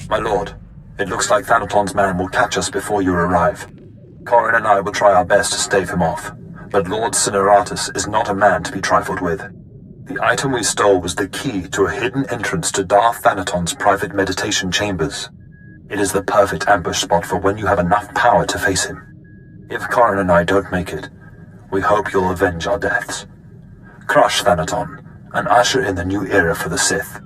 My lord, it looks like Thanaton's man will catch us before you arrive. Corin and I will try our best to stave him off, but Lord Cineratus is not a man to be trifled with. The item we stole was the key to a hidden entrance to Darth Thanaton's private meditation chambers. It is the perfect ambush spot for when you have enough power to face him. If Corin and I don't make it, we hope you'll avenge our deaths. Crush Thanaton, and usher in the new era for the Sith.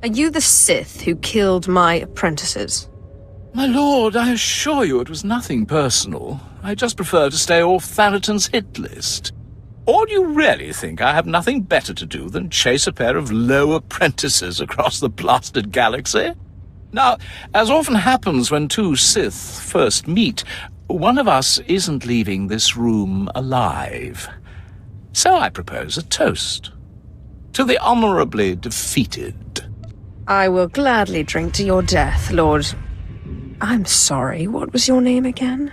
Are you the Sith who killed my apprentices? My lord, I assure you it was nothing personal. I just prefer to stay off Thanaton's hit list. Or do you really think I have nothing better to do than chase a pair of low apprentices across the blasted galaxy? Now, as often happens when two Sith first meet, one of us isn't leaving this room alive. So I propose a toast. To the honorably defeated. I will gladly drink to your death, Lord... I'm sorry, what was your name again?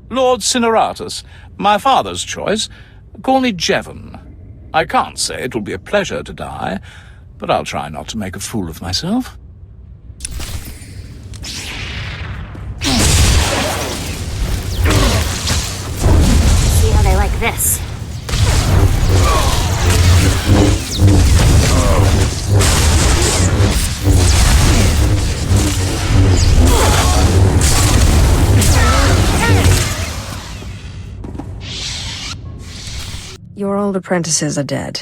Lord Cineratus, my father's choice. Call me Jevon. I can't say it will be a pleasure to die, but I'll try not to make a fool of myself. See how they like this. Your old apprentices are dead,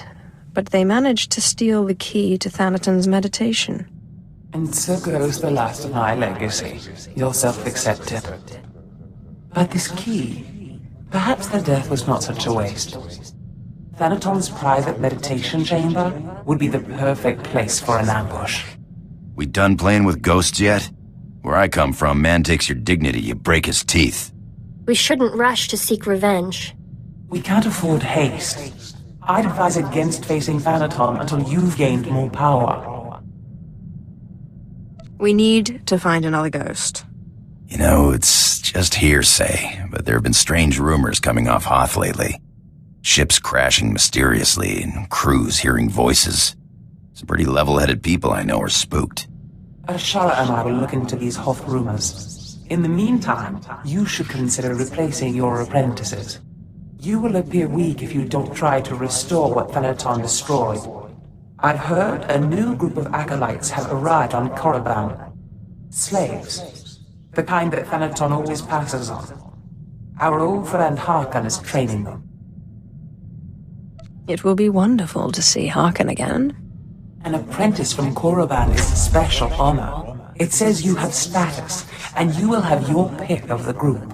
but they managed to steal the key to Thanaton's meditation. And so goes the last of my legacy, your self-accepted. But this key, perhaps their death was not such a waste. Thanaton's private meditation chamber would be the perfect place for an ambush. We done playing with ghosts yet? Where I come from, man takes your dignity, you break his teeth. We shouldn't rush to seek revenge. We can't afford haste. I'd advise against facing Thanaton until you've gained more power. We need to find another ghost. You know, it's just hearsay, but there have been strange rumors coming off Hoth lately. Ships crashing mysteriously, and crews hearing voices. Some pretty level-headed people I know are spooked. Ashara and I will look into these Hoth rumors. In the meantime, you should consider replacing your apprentices. You will appear weak if you don't try to restore what Thanaton destroyed. I've heard a new group of acolytes have arrived on Korriban. Slaves. The kind that Thanaton always passes on. Our old friend Harkon is training them. It will be wonderful to see Harkon again. An apprentice from Korriban is a special honor. It says you have status, and you will have your pick of the group.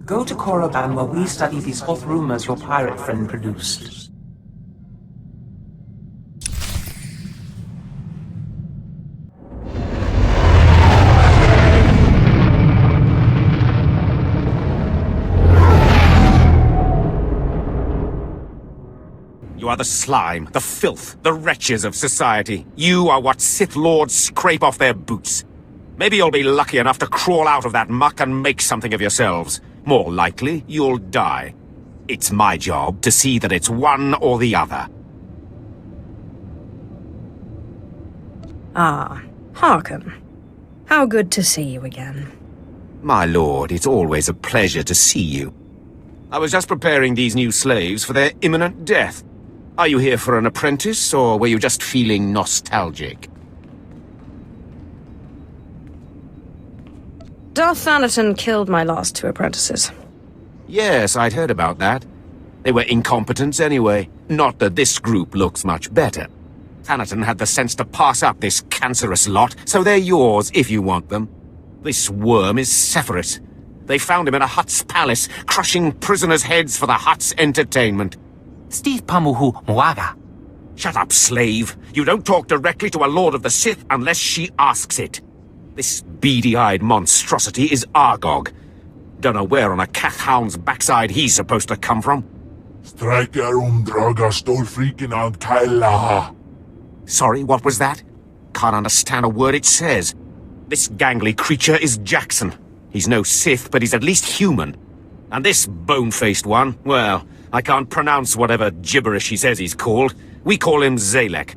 Go to Korriban while we study these Hoth rumors your pirate friend produced. You are the slime, the filth, the wretches of society. You are what Sith Lords scrape off their boots. Maybe you'll be lucky enough to crawl out of that muck and make something of yourselves. More likely, you'll die. It's my job to see that it's one or the other. Ah, Harkin. How good to see you again. My lord, it's always a pleasure to see you. I was just preparing these new slaves for their imminent death. Are you here for an apprentice, or were you just feeling nostalgic? Darth Thanaton killed my last 2 apprentices. Yes, I'd heard about that. They were incompetents anyway. Not that this group looks much better. Thanaton had the sense to pass up this cancerous lot, so they're yours if you want them. This worm is Sephiroth. They found him in a Hutt's palace, crushing prisoners' heads for the Hutt's entertainment. Steve Pamuhu Mwaga. Shut up, slave. You don't talk directly to a Lord of the Sith unless she asks it. This beady-eyed monstrosity is Argog. Don't know where on a cat-hound's backside he's supposed to come from. Draga Stolfreakin on Kailaha. Sorry, what was that? Can't understand a word it says. This gangly creature is Jackson. He's no Sith, but he's at least human. And this bone-faced one, well, I can't pronounce whatever gibberish he says he's called. We call him Zalek.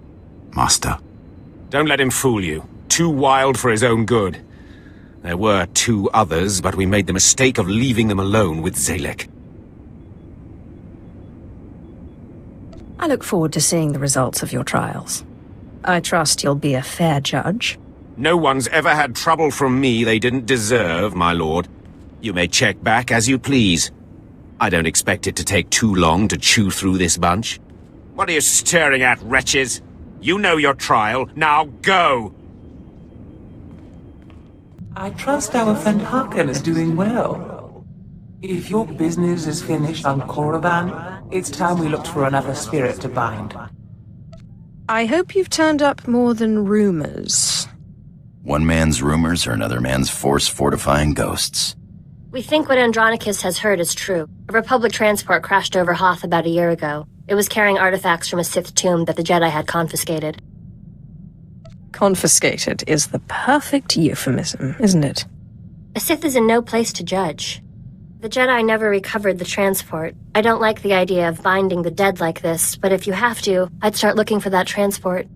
Master. Don't let him fool you. Too wild for his own good. There were 2 others, but we made the mistake of leaving them alone with Zalek. I look forward to seeing the results of your trials. I trust you'll be a fair judge. No one's ever had trouble from me they didn't deserve, my lord. You may check back as you please. I don't expect it to take too long to chew through this bunch. What are you staring at, wretches? You know your trial. Now go! I trust our friend Harkin is doing well. If your business is finished on Korriban, it's time we looked for another spirit to bind. I hope you've turned up more than rumors. One man's rumors are another man's force-fortifying ghosts. We think what Andronicus has heard is true. A Republic transport crashed over Hoth about a year ago. It was carrying artifacts from a Sith tomb that the Jedi had confiscated. Confiscated is the perfect euphemism, isn't it? A Sith is in no place to judge. The Jedi never recovered the transport. I don't like the idea of binding the dead like this, but if you have to, I'd start looking for that transport.